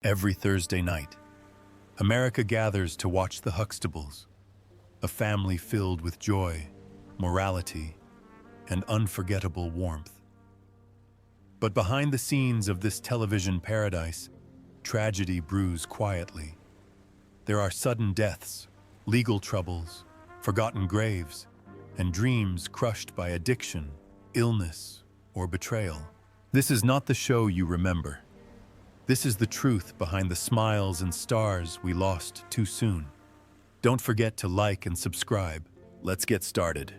Every Thursday night, America gathers to watch the Huxtables, a family filled with joy, morality, and unforgettable warmth. But behind the scenes of this television paradise, tragedy brews quietly. There are sudden deaths, legal troubles, forgotten graves, and dreams crushed by addiction, illness, or betrayal. This is not the show you remember. This is the truth behind the smiles and stars we lost too soon. Don't forget to like and subscribe. Let's get started.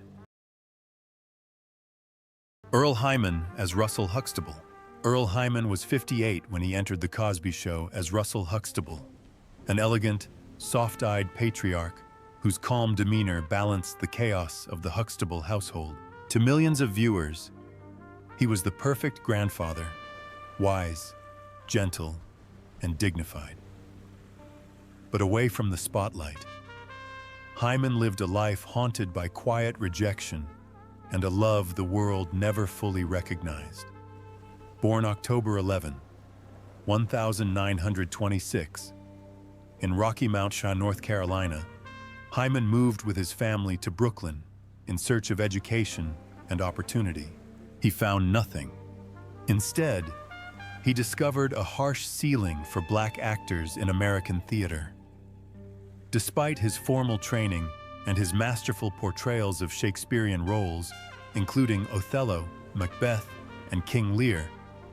Earl Hyman as Russell Huxtable. Earl Hyman was 58 when he entered The Cosby Show as Russell Huxtable, an elegant, soft-eyed patriarch whose calm demeanor balanced the chaos of the Huxtable household. To millions of viewers, he was the perfect grandfather, wise, gentle, and dignified. But away from the spotlight, Hyman lived a life haunted by quiet rejection and a love the world never fully recognized. Born October 11, 1926, in Rocky Mount, North Carolina, Hyman moved with his family to Brooklyn in search of education and opportunity. He found nothing. Instead, he discovered a harsh ceiling for black actors in American theater. Despite his formal training and his masterful portrayals of Shakespearean roles, including Othello, Macbeth, and King Lear,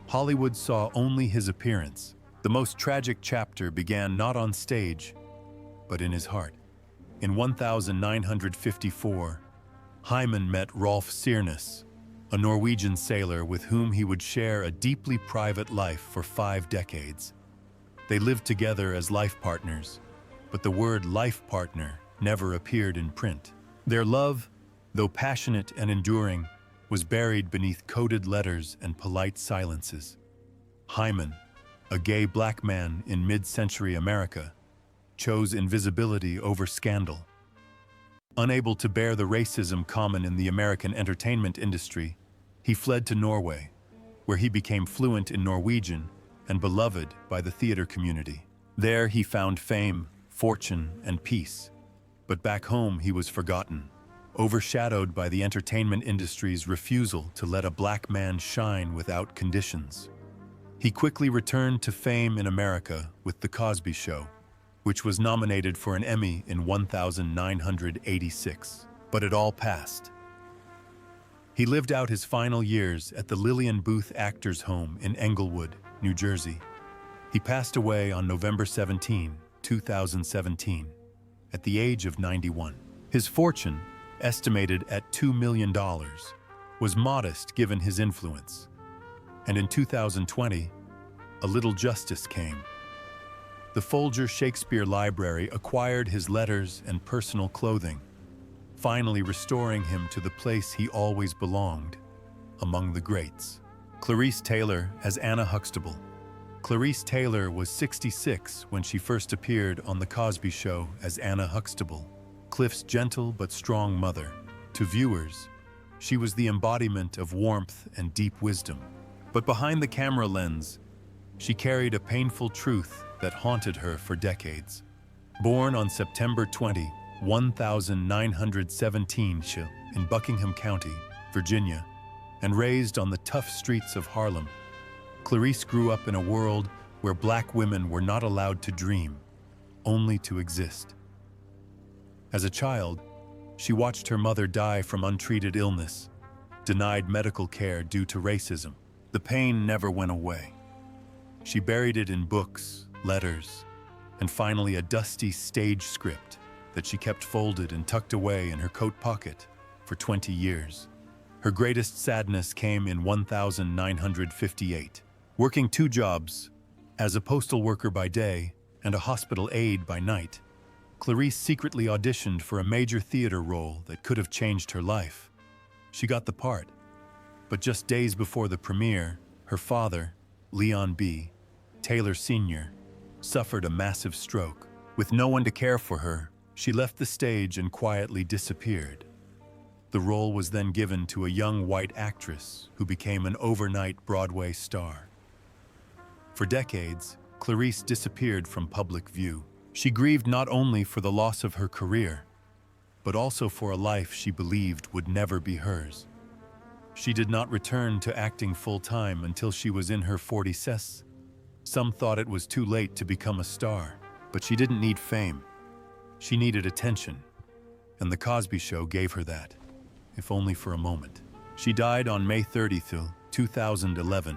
Hollywood saw only his appearance. The most tragic chapter began not on stage, but in his heart. In 1954, Hyman met Rolf Sirnes, a Norwegian sailor with whom he would share a deeply private life for 5 decades. They lived together as life partners, but the word life partner never appeared in print. Their love, though passionate and enduring, was buried beneath coded letters and polite silences. Hyman, a gay black man in mid-century America, chose invisibility over scandal. Unable to bear the racism common in the American entertainment industry, he fled to Norway, where he became fluent in Norwegian and beloved by the theater community. There he found fame, fortune, and peace. But back home he was forgotten, overshadowed by the entertainment industry's refusal to let a black man shine without conditions. He quickly returned to fame in America with The Cosby Show, which was nominated for an Emmy in 1986. But it all passed. He lived out his final years at the Lillian Booth Actors Home in Englewood, New Jersey. He passed away on November 17, 2017, at the age of 91. His fortune, estimated at $2 million, was modest given his influence. And in 2020, a little justice came. The Folger Shakespeare Library acquired his letters and personal clothing, finally restoring him to the place he always belonged, among the greats. Clarice Taylor as Anna Huxtable. Clarice Taylor was 66 when she first appeared on The Cosby Show as Anna Huxtable, Cliff's gentle but strong mother. To viewers, she was the embodiment of warmth and deep wisdom. But behind the camera lens, she carried a painful truth that haunted her for decades. Born on September 20, 1917 in Buckingham County, Virginia, and raised on the tough streets of Harlem, Clarice grew up in a world where black women were not allowed to dream, only to exist. As a child, she watched her mother die from untreated illness, denied medical care due to racism. The pain never went away. She buried it in books, letters, and finally a dusty stage script that she kept folded and tucked away in her coat pocket for 20 years. Her greatest sadness came in 1958. Working 2 jobs, as a postal worker by day and a hospital aide by night, Clarice secretly auditioned for a major theater role that could have changed her life. She got the part, but just days before the premiere, her father, Leon B. Taylor Sr., suffered a massive stroke. With no one to care for her, she left the stage and quietly disappeared. The role was then given to a young white actress who became an overnight Broadway star. For decades, Clarice disappeared from public view. She grieved not only for the loss of her career, but also for a life she believed would never be hers. She did not return to acting full-time until she was in her 40s. Some thought it was too late to become a star, but she didn't need fame. She needed attention, and The Cosby Show gave her that, if only for a moment. She died on May 30th, 2011,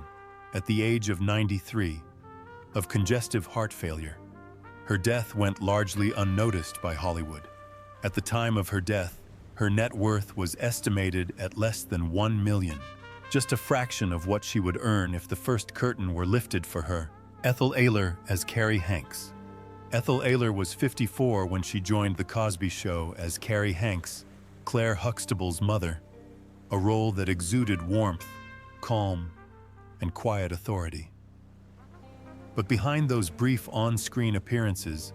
at the age of 93, of congestive heart failure. Her death went largely unnoticed by Hollywood. At the time of her death, her net worth was estimated at less than $1 million, just a fraction of what she would earn if the first curtain were lifted for her. Ethel Ayler as Carrie Hanks. Ethel Ayler was 54 when she joined The Cosby Show as Carrie Hanks, Claire Huxtable's mother, a role that exuded warmth, calm, and quiet authority. But behind those brief on-screen appearances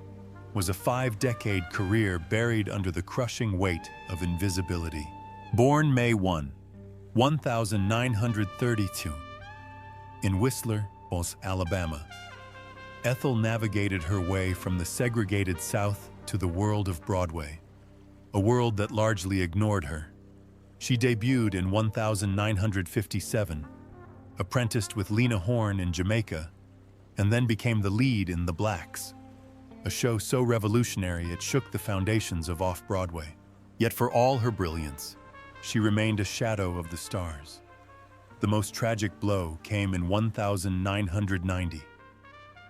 was a 5-decade career buried under the crushing weight of invisibility. Born May 1, 1932, in Whistler, Alabama, Ethel navigated her way from the segregated South to the world of Broadway, a world that largely ignored her. She debuted in 1957, apprenticed with Lena Horne in Jamaica, and then became the lead in The Blacks, a show so revolutionary it shook the foundations of off-Broadway. Yet for all her brilliance, she remained a shadow of the stars. The most tragic blow came in 1990.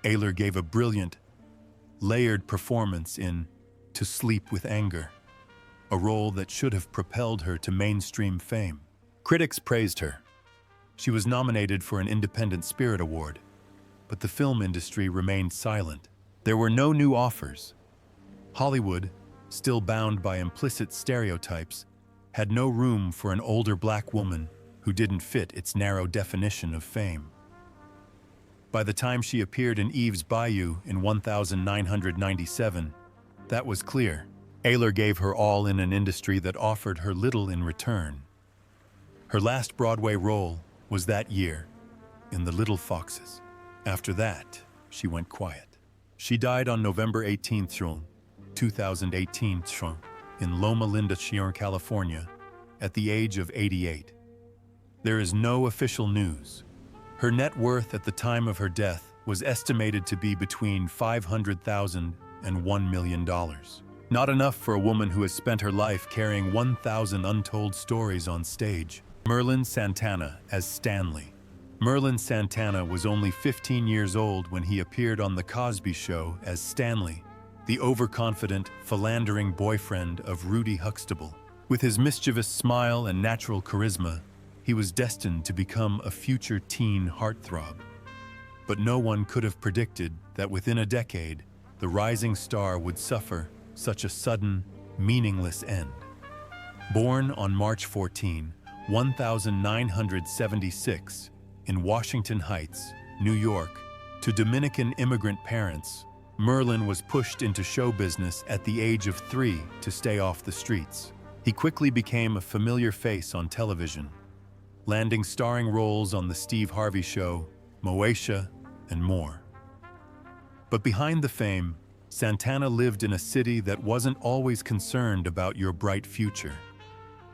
Ayler gave a brilliant, layered performance in To Sleep with Anger, a role that should have propelled her to mainstream fame. Critics praised her. She was nominated for an Independent Spirit Award, but the film industry remained silent. There were no new offers. Hollywood, still bound by implicit stereotypes, had no room for an older black woman who didn't fit its narrow definition of fame. By the time she appeared in Eve's Bayou in 1997, that was clear. Ayler gave her all in an industry that offered her little in return. Her last Broadway role was that year, in The Little Foxes. After that, she went quiet. She died on November 18, 2018, in Loma Linda, California, at the age of 88. There is no official news. Her net worth at the time of her death was estimated to be between $500,000 and $1 million. Not enough for a woman who has spent her life carrying 1,000 untold stories on stage. Merlin Santana as Stanley. Merlin Santana was only 15 years old when he appeared on The Cosby Show as Stanley, the overconfident, philandering boyfriend of Rudy Huxtable. With his mischievous smile and natural charisma, he was destined to become a future teen heartthrob. But no one could have predicted that within a decade, the rising star would suffer such a sudden, meaningless end. Born on March 14, 1976, in Washington Heights, New York, to Dominican immigrant parents, Merlin was pushed into show business at the age of 3 to stay off the streets. He quickly became a familiar face on television, landing starring roles on The Steve Harvey Show, Moesha, and more. But behind the fame, Santana lived in a city that wasn't always concerned about your bright future.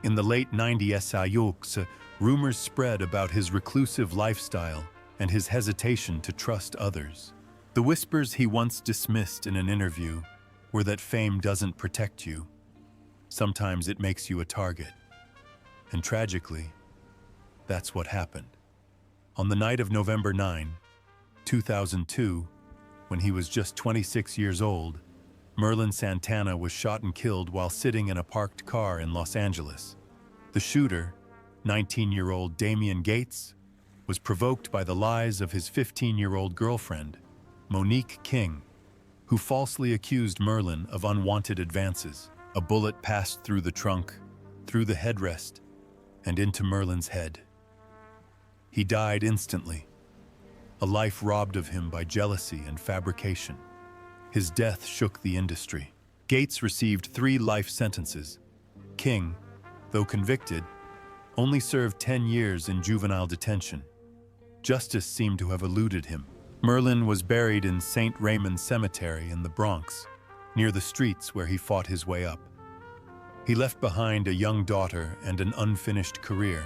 In the late 90s, rumors spread about his reclusive lifestyle and his hesitation to trust others. The whispers he once dismissed in an interview were that fame doesn't protect you. Sometimes it makes you a target. And tragically, that's what happened. On the night of November 9, 2002, when he was just 26 years old, Merlin Santana was shot and killed while sitting in a parked car in Los Angeles. The shooter, 19-year-old Damian Gates, was provoked by the lies of his 15-year-old girlfriend, Monique King, who falsely accused Merlin of unwanted advances. A bullet passed through the trunk, through the headrest, and into Merlin's head. He died instantly, a life robbed of him by jealousy and fabrication. His death shook the industry. Gates received 3 life sentences. King, though convicted, only served 10 years in juvenile detention. Justice seemed to have eluded him. Merlin was buried in St. Raymond Cemetery in the Bronx, near the streets where he fought his way up. He left behind a young daughter and an unfinished career.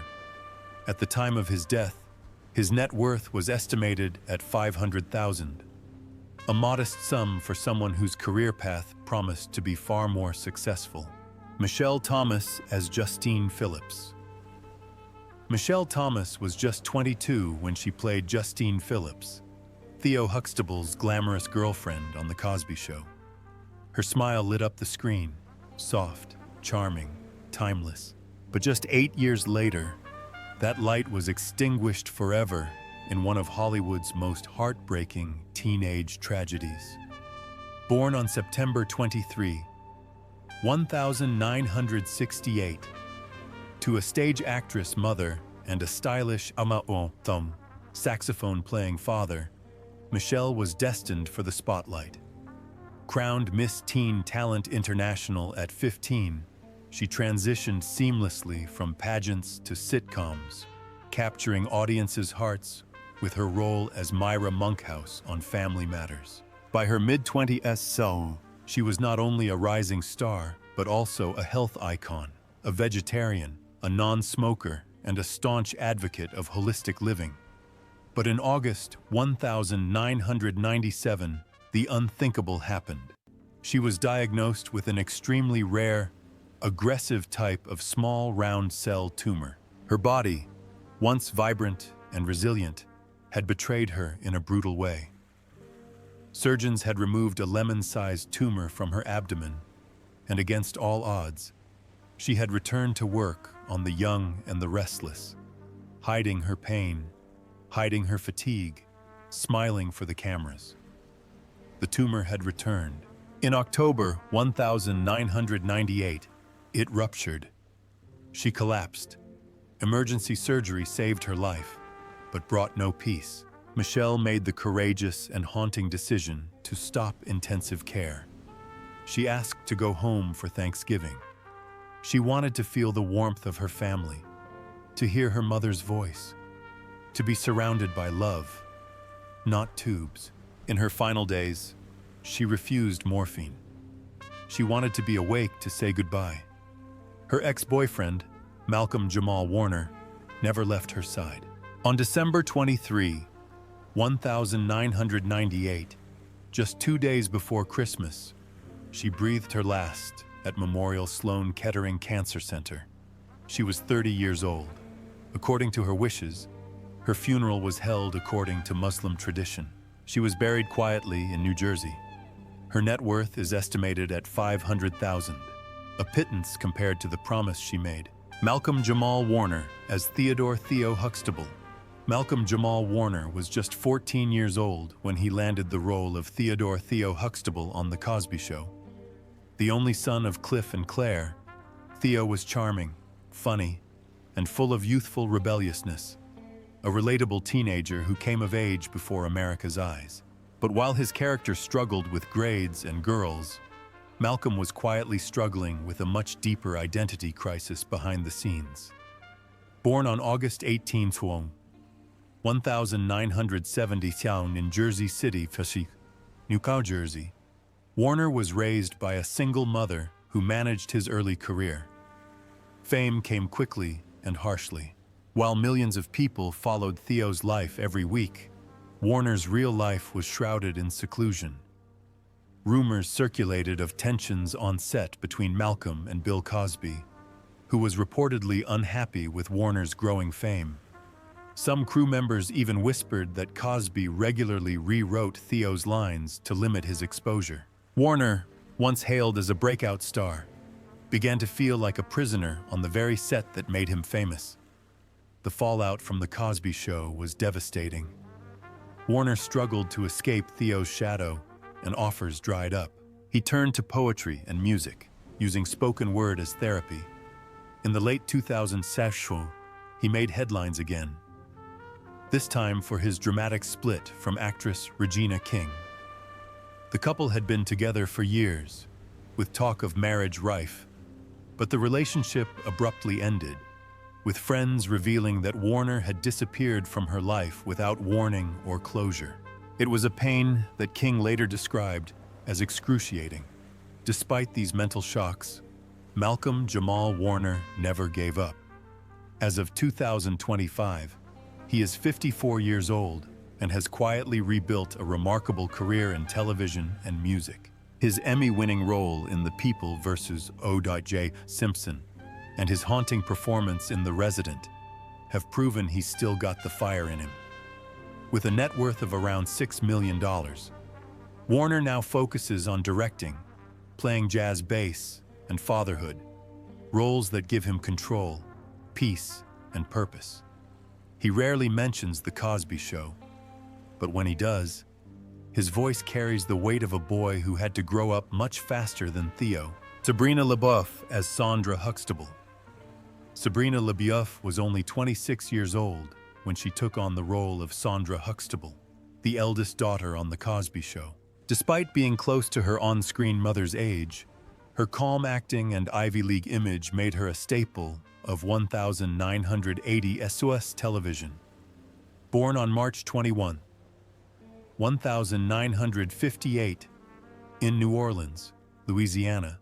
At the time of his death, his net worth was estimated at $500,000, a modest sum for someone whose career path promised to be far more successful. Michelle Thomas as Justine Phillips. Michelle Thomas was just 22 when she played Justine Phillips, Theo Huxtable's glamorous girlfriend on The Cosby Show. Her smile lit up the screen, soft, charming, timeless. But just 8 years later, that light was extinguished forever in one of Hollywood's most heartbreaking teenage tragedies. Born on September 23, 1968, to a stage actress mother and a stylish saxophone-playing father, Michelle was destined for the spotlight. Crowned Miss Teen Talent International at 15, she transitioned seamlessly from pageants to sitcoms, capturing audiences' hearts with her role as Myra Monkhouse on Family Matters. By her mid-20s, she was not only a rising star, but also a health icon, a vegetarian, a non-smoker, and a staunch advocate of holistic living. But in August 1997, the unthinkable happened. She was diagnosed with an extremely rare, aggressive type of small round cell tumor. Her body, once vibrant and resilient, had betrayed her in a brutal way. Surgeons had removed a lemon-sized tumor from her abdomen, and against all odds, she had returned to work on The Young and the Restless, hiding her pain, hiding her fatigue, smiling for the cameras. The tumor had returned. In October 1998, it ruptured. She collapsed. Emergency surgery saved her life, but brought no peace. Michelle made the courageous and haunting decision to stop intensive care. She asked to go home for Thanksgiving. She wanted to feel the warmth of her family, to hear her mother's voice, to be surrounded by love, not tubes. In her final days, she refused morphine. She wanted to be awake to say goodbye. Her ex-boyfriend, Malcolm Jamal Warner, never left her side. On December 23, 1998, just 2 days before Christmas, she breathed her last at Memorial Sloan Kettering Cancer Center. She was 30 years old. According to her wishes, her funeral was held according to Muslim tradition. She was buried quietly in New Jersey. Her net worth is estimated at $500,000, a pittance compared to the promise she made. Malcolm Jamal Warner as Theodore Theo Huxtable. Malcolm Jamal Warner was just 14 years old when he landed the role of Theodore Theo Huxtable on The Cosby Show. The only son of Cliff and Claire, Theo was charming, funny, and full of youthful rebelliousness, a relatable teenager who came of age before America's eyes. But while his character struggled with grades and girls, Malcolm was quietly struggling with a much deeper identity crisis behind the scenes. Born on August 18, 1970 in Jersey City, New Jersey, Warner was raised by a single mother who managed his early career. Fame came quickly and harshly. While millions of people followed Theo's life every week, Warner's real life was shrouded in seclusion. Rumors circulated of tensions on set between Malcolm and Bill Cosby, who was reportedly unhappy with Warner's growing fame. Some crew members even whispered that Cosby regularly rewrote Theo's lines to limit his exposure. Warner, once hailed as a breakout star, began to feel like a prisoner on the very set that made him famous. The fallout from The Cosby Show was devastating. Warner struggled to escape Theo's shadow, and offers dried up. He turned to poetry and music, using spoken word as therapy. In the late 2000s, he made headlines again, this time for his dramatic split from actress Regina King. The couple had been together for years, with talk of marriage rife, but the relationship abruptly ended, with friends revealing that Warner had disappeared from her life without warning or closure. It was a pain that King later described as excruciating. Despite these mental shocks, Malcolm Jamal Warner never gave up. As of 2025, he is 54 years old and has quietly rebuilt a remarkable career in television and music. His Emmy-winning role in The People vs. O.J. Simpson and his haunting performance in The Resident have proven he's still got the fire in him. With a net worth of around $6 million, Warner now focuses on directing, playing jazz bass, and fatherhood, roles that give him control, peace, and purpose. He rarely mentions The Cosby Show, but when he does, his voice carries the weight of a boy who had to grow up much faster than Theo. Sabrina LaBeouf as Sandra Huxtable. Sabrina LaBeouf was only 26 years old when she took on the role of Sandra Huxtable, the eldest daughter on The Cosby Show. Despite being close to her on-screen mother's age, her calm acting and Ivy League image made her a staple of 1980 SOS television. Born on March 21, 1958, in New Orleans, Louisiana,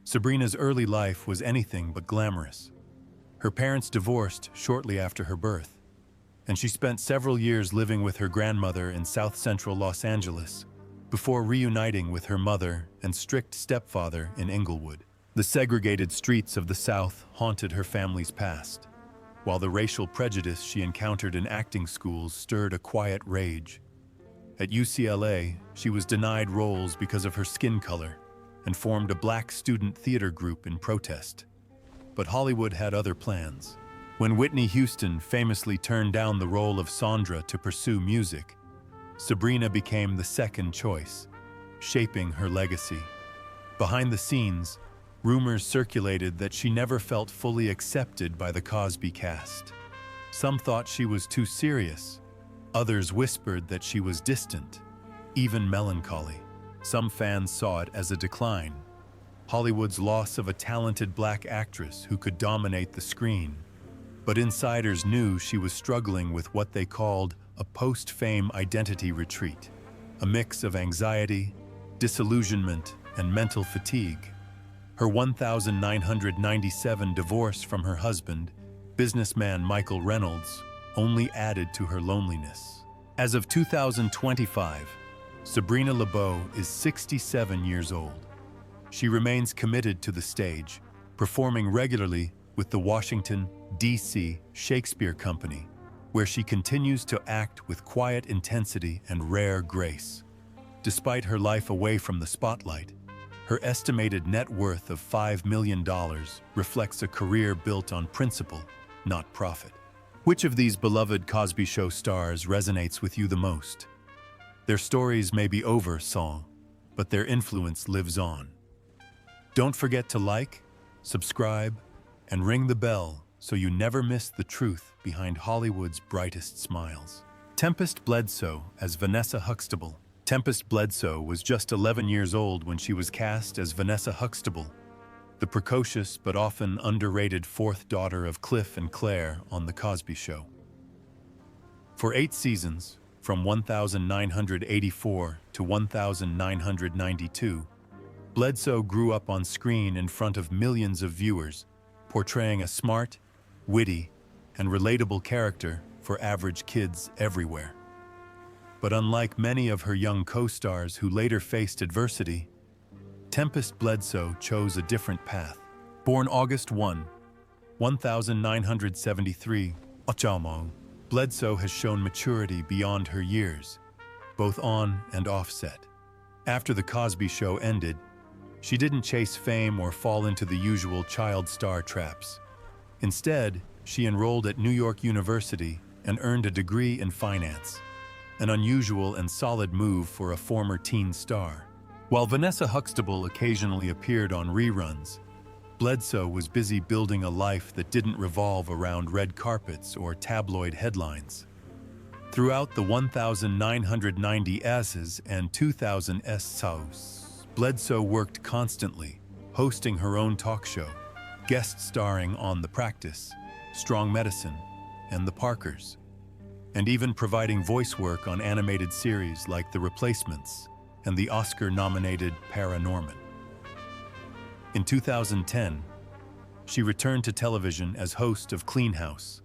Sabrina's early life was anything but glamorous. Her parents divorced shortly after her birth, and she spent several years living with her grandmother in South Central Los Angeles before reuniting with her mother and strict stepfather in Inglewood. The segregated streets of the South haunted her family's past, while the racial prejudice she encountered in acting schools stirred a quiet rage. At UCLA, she was denied roles because of her skin color and formed a black student theater group in protest. But Hollywood had other plans. When Whitney Houston famously turned down the role of Sandra to pursue music, Sabrina became the second choice, shaping her legacy. Behind the scenes, rumors circulated that she never felt fully accepted by the Cosby cast. Some thought she was too serious. Others whispered that she was distant, even melancholy. Some fans saw it as a decline, Hollywood's loss of a talented black actress who could dominate the screen. But insiders knew she was struggling with what they called a post-fame identity retreat, a mix of anxiety, disillusionment, and mental fatigue. Her 1997 divorce from her husband, businessman Michael Reynolds, only added to her loneliness. As of 2025, Sabrina LaBeouf is 67 years old. She remains committed to the stage, performing regularly with the Washington, D.C. Shakespeare Company, where she continues to act with quiet intensity and rare grace. Despite her life away from the spotlight, her estimated net worth of $5 million reflects a career built on principle, not profit. Which of these beloved Cosby Show stars resonates with you the most? Their stories may be over, but their influence lives on. Don't forget to like, subscribe, and ring the bell so you never miss the truth behind Hollywood's brightest smiles. Tempest Bledsoe as Vanessa Huxtable. Tempest Bledsoe was just 11 years old when she was cast as Vanessa Huxtable, the precocious but often underrated fourth daughter of Cliff and Claire on The Cosby Show. For 8 seasons, from 1984 to 1992, Bledsoe grew up on screen in front of millions of viewers, portraying a smart, witty, and relatable character for average kids everywhere. But unlike many of her young co-stars who later faced adversity, Tempest Bledsoe chose a different path. Born August 1, 1973, Bledsoe has shown maturity beyond her years, both on and off set. After The Cosby Show ended, she didn't chase fame or fall into the usual child star traps. Instead, she enrolled at New York University and earned a degree in finance, an unusual and solid move for a former teen star. While Vanessa Huxtable occasionally appeared on reruns, Bledsoe was busy building a life that didn't revolve around red carpets or tabloid headlines. Throughout the 1990s and 2000s, Bledsoe worked constantly, hosting her own talk show, guest starring on The Practice, Strong Medicine, and The Parkers. and even providing voice work on animated series like The Replacements and the Oscar-nominated Paranorman. In 2010, she returned to television as host of Clean House,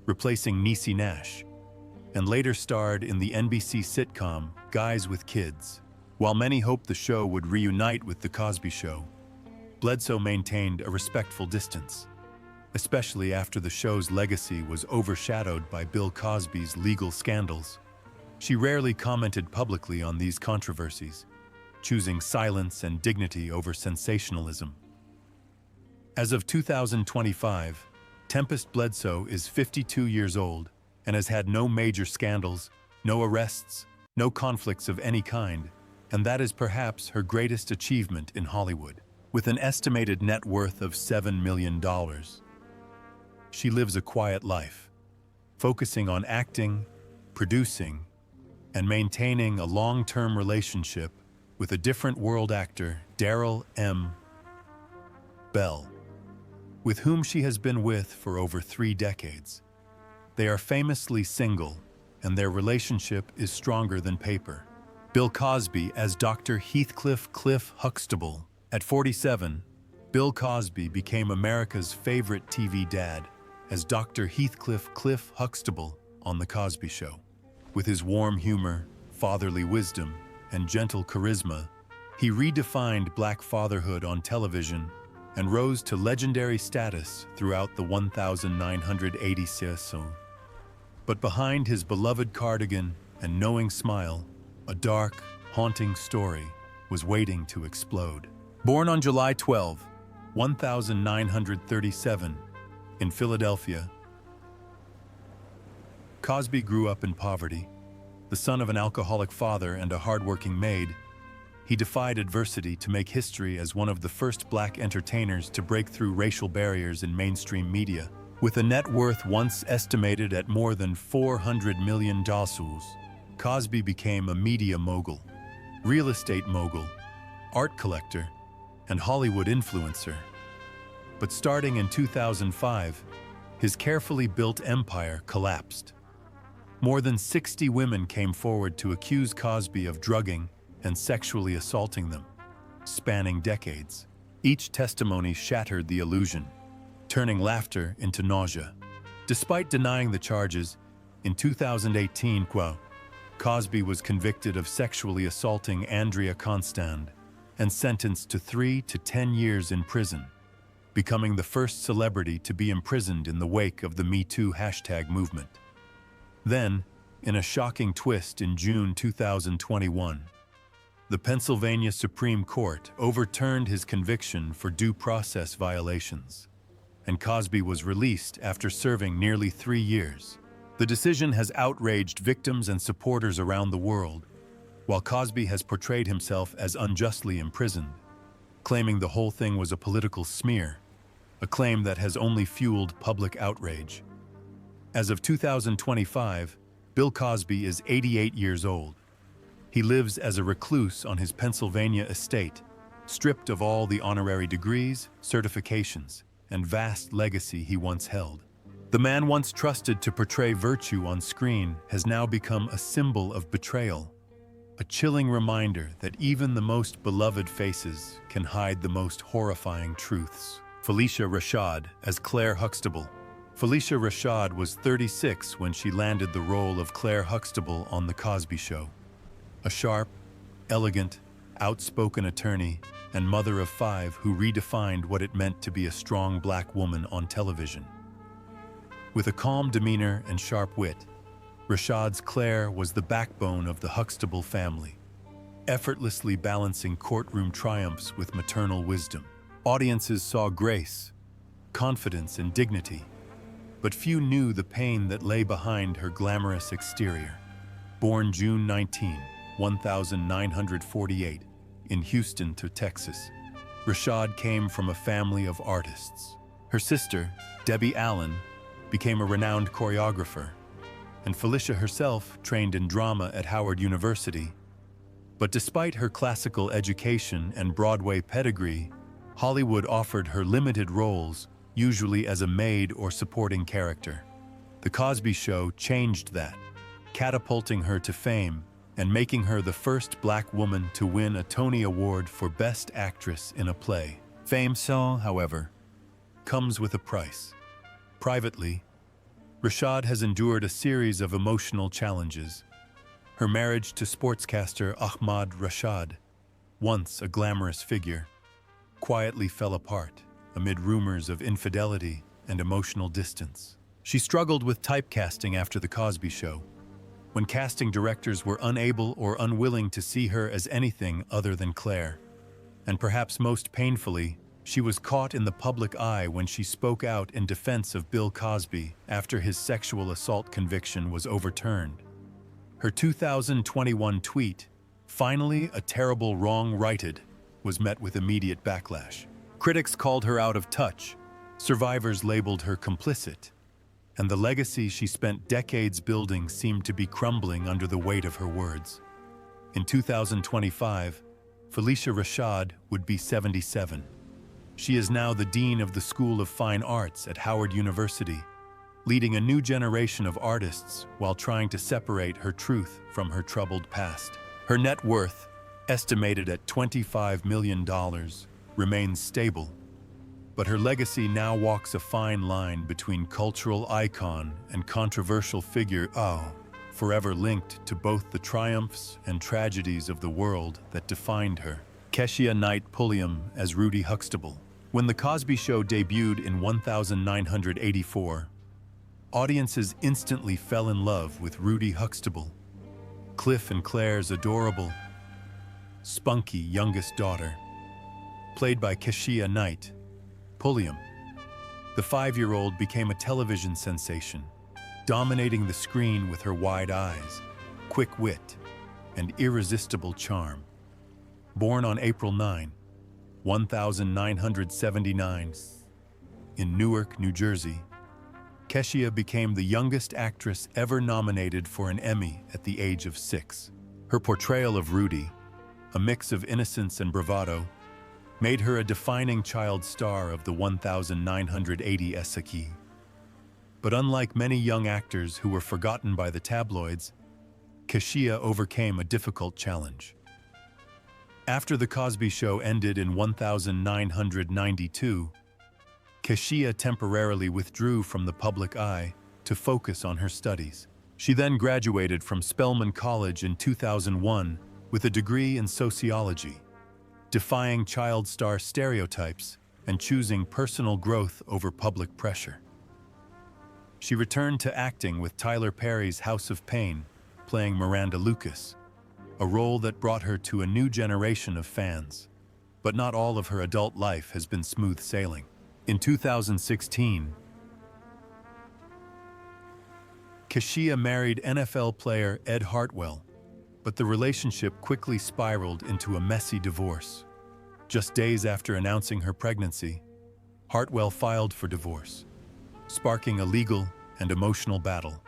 replacing Niecy Nash, and later starred in the NBC sitcom Guys with Kids. While many hoped the show would reunite with The Cosby Show, Bledsoe maintained a respectful distance, especially after the show's legacy was overshadowed by Bill Cosby's legal scandals. She rarely commented publicly on these controversies, choosing silence and dignity over sensationalism. As of 2025, Tempest Bledsoe is 52 years old and has had no major scandals, no arrests, no conflicts of any kind, and that is perhaps her greatest achievement in Hollywood. With an estimated net worth of $7 million, she lives a quiet life, focusing on acting, producing, and maintaining a long-term relationship with a different world actor, Darryl M. Bell, with whom she has been with for over 3 decades. They are famously single, and their relationship is stronger than paper. Bill Cosby as Dr. Heathcliff Cliff Huxtable. At 47, Bill Cosby became America's favorite TV dad as Dr. Heathcliff Cliff Huxtable on The Cosby Show. With his warm humor, fatherly wisdom, and gentle charisma, he redefined Black fatherhood on television and rose to legendary status throughout the 1986 season. But behind his beloved cardigan and knowing smile, a dark, haunting story was waiting to explode. Born on July 12, 1937, in Philadelphia, Cosby grew up in poverty. The son of an alcoholic father and a hardworking maid, he defied adversity to make history as one of the first black entertainers to break through racial barriers in mainstream media. With a net worth once estimated at more than $400 million, Cosby became a media mogul, real estate mogul, art collector, and Hollywood influencer. But starting in 2005, his carefully built empire collapsed. More than 60 women came forward to accuse Cosby of drugging and sexually assaulting them, spanning decades. Each testimony shattered the illusion, turning laughter into nausea. Despite denying the charges, in 2018, Cosby was convicted of sexually assaulting Andrea Constand and sentenced to 3 to 10 years in prison, becoming the first celebrity to be imprisoned in the wake of the Me Too #movement. Then, in a shocking twist in June 2021, the Pennsylvania Supreme Court overturned his conviction for due process violations, and Cosby was released after serving nearly 3 years. The decision has outraged victims and supporters around the world, while Cosby has portrayed himself as unjustly imprisoned, claiming the whole thing was a political smear, a claim that has only fueled public outrage. As of 2025, Bill Cosby is 88 years old. He lives as a recluse on his Pennsylvania estate, stripped of all the honorary degrees, certifications, and vast legacy he once held. The man once trusted to portray virtue on screen has now become a symbol of betrayal, a chilling reminder that even the most beloved faces can hide the most horrifying truths. Phylicia Rashad as Claire Huxtable. Phylicia Rashad was 36 when she landed the role of Claire Huxtable on The Cosby Show. A sharp, elegant, outspoken attorney and mother of 5 who redefined what it meant to be a strong black woman on television. With a calm demeanor and sharp wit, Rashad's Claire was the backbone of the Huxtable family, effortlessly balancing courtroom triumphs with maternal wisdom. Audiences saw grace, confidence, and dignity, but few knew the pain that lay behind her glamorous exterior. Born June 19, 1948, in Houston, Texas, Rashad came from a family of artists. Her sister, Debbie Allen, became a renowned choreographer, and Phylicia herself trained in drama at Howard University. But despite her classical education and Broadway pedigree, Hollywood offered her limited roles, usually as a maid or supporting character. The Cosby Show changed that. catapulting her to fame and making her the first black woman to win a Tony Award for Best Actress in a Play. Fame, however, comes with a price. Privately, Rashad has endured a series of emotional challenges. Her marriage to sportscaster Ahmad Rashad, once a glamorous figure, quietly fell apart amid rumors of infidelity and emotional distance. She struggled with typecasting after The Cosby Show, when casting directors were unable or unwilling to see her as anything other than Claire. And perhaps most painfully, she was caught in the public eye when she spoke out in defense of Bill Cosby after his sexual assault conviction was overturned. Her 2021 tweet, "Finally a terrible wrong righted," was met with immediate backlash. Critics called her out of touch, survivors labeled her complicit, and the legacy she spent decades building seemed to be crumbling under the weight of her words. In 2025, Felicia Rashad would be 77. She is now the Dean of the School of Fine Arts at Howard University, leading a new generation of artists while trying to separate her truth from her troubled past. Her net worth, estimated at $25 million, remains stable, but her legacy now walks a fine line between cultural icon and controversial figure, forever linked to both the triumphs and tragedies of the world that defined her. Keshia Knight Pulliam as Rudy Huxtable. When The Cosby Show debuted in 1984, audiences instantly fell in love with Rudy Huxtable, Cliff and Claire's adorable, spunky youngest daughter. Played by Keshia Knight Pulliam, the 5-year-old became a television sensation, dominating the screen with her wide eyes, quick wit, and irresistible charm. Born on April 9, 1979, in Newark, New Jersey, Keshia became the youngest actress ever nominated for an Emmy at the age of 6. Her portrayal of Rudy, a mix of innocence and bravado, made her a defining child star of the 1980 Esaki. But unlike many young actors who were forgotten by the tabloids, Keshia overcame a difficult challenge. After The Cosby Show ended in 1992, Keshia temporarily withdrew from the public eye to focus on her studies. She then graduated from Spelman College in 2001 with a degree in sociology, defying child star stereotypes and choosing personal growth over public pressure. She returned to acting with Tyler Perry's House of Pain, playing Miranda Lucas, a role that brought her to a new generation of fans. But not all of her adult life has been smooth sailing. In 2016, Keshia married NFL player Ed Hartwell, but the relationship quickly spiraled into a messy divorce. Just days after announcing her pregnancy, Hartwell filed for divorce, sparking a legal and emotional battle.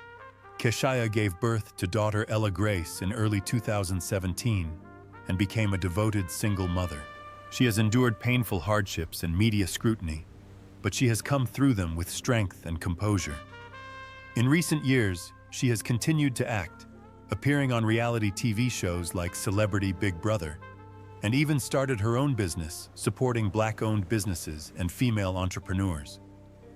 Keshia gave birth to daughter Ella Grace in early 2017 and became a devoted single mother. She has endured painful hardships and media scrutiny, but she has come through them with strength and composure. In recent years, she has continued to act, appearing on reality TV shows like Celebrity Big Brother, and even started her own business, supporting Black-owned businesses and female entrepreneurs.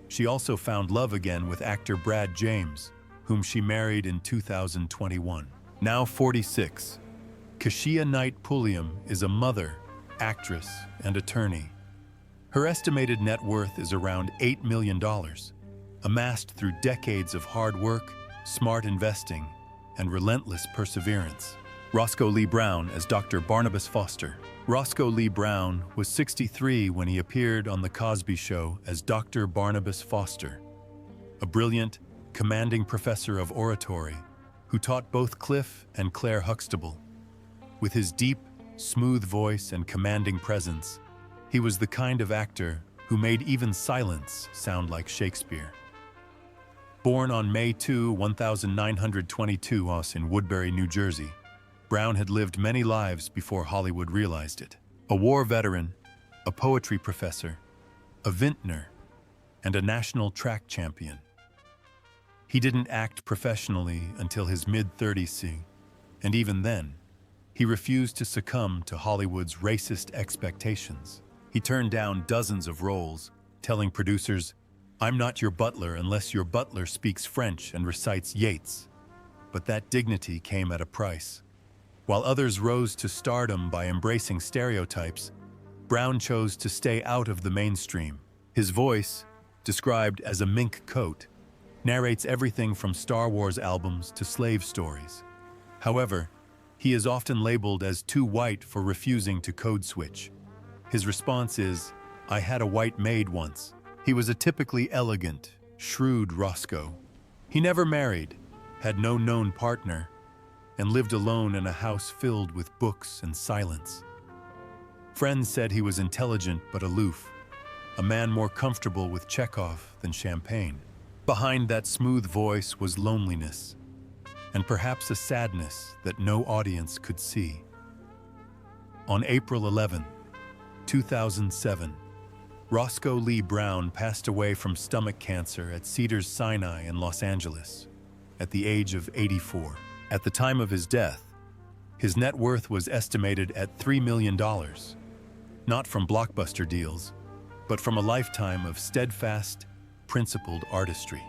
She also found love again with actor Brad James, whom she married in 2021. Now 46, Keshia Knight Pulliam is a mother, actress, and attorney. Her estimated net worth is around $8 million, amassed through decades of hard work, smart investing, and relentless perseverance. Roscoe Lee Brown as Dr. Barnabas Foster. Roscoe Lee Brown was 63 when he appeared on The Cosby Show as Dr. Barnabas Foster, a brilliant, commanding professor of oratory who taught both Cliff and Claire Huxtable. With his deep, smooth voice and commanding presence, he was the kind of actor who made even silence sound like Shakespeare. Born on May 2, 1922 in Woodbury, New Jersey, Brown had lived many lives before Hollywood realized it. A war veteran, a poetry professor, a vintner, and a national track champion. He didn't act professionally until his mid-30s, and even then, he refused to succumb to Hollywood's racist expectations. He turned down dozens of roles, telling producers, "I'm not your butler unless your butler speaks French and recites Yeats." But that dignity came at a price. While others rose to stardom by embracing stereotypes, Brown chose to stay out of the mainstream. His voice, described as a mink coat, narrates everything from Star Wars albums to slave stories. However, he is often labeled as too white for refusing to code switch. His response is, "I had a white maid once." He was a typically elegant, shrewd Roscoe. He never married, had no known partner, and lived alone in a house filled with books and silence. Friends said he was intelligent but aloof, a man more comfortable with Chekhov than champagne. Behind that smooth voice was loneliness, and perhaps a sadness that no audience could see. On April 11, 2007, Roscoe Lee Brown passed away from stomach cancer at Cedars-Sinai in Los Angeles at the age of 84. At the time of his death, his net worth was estimated at $3 million, not from blockbuster deals, but from a lifetime of steadfast, principled artistry.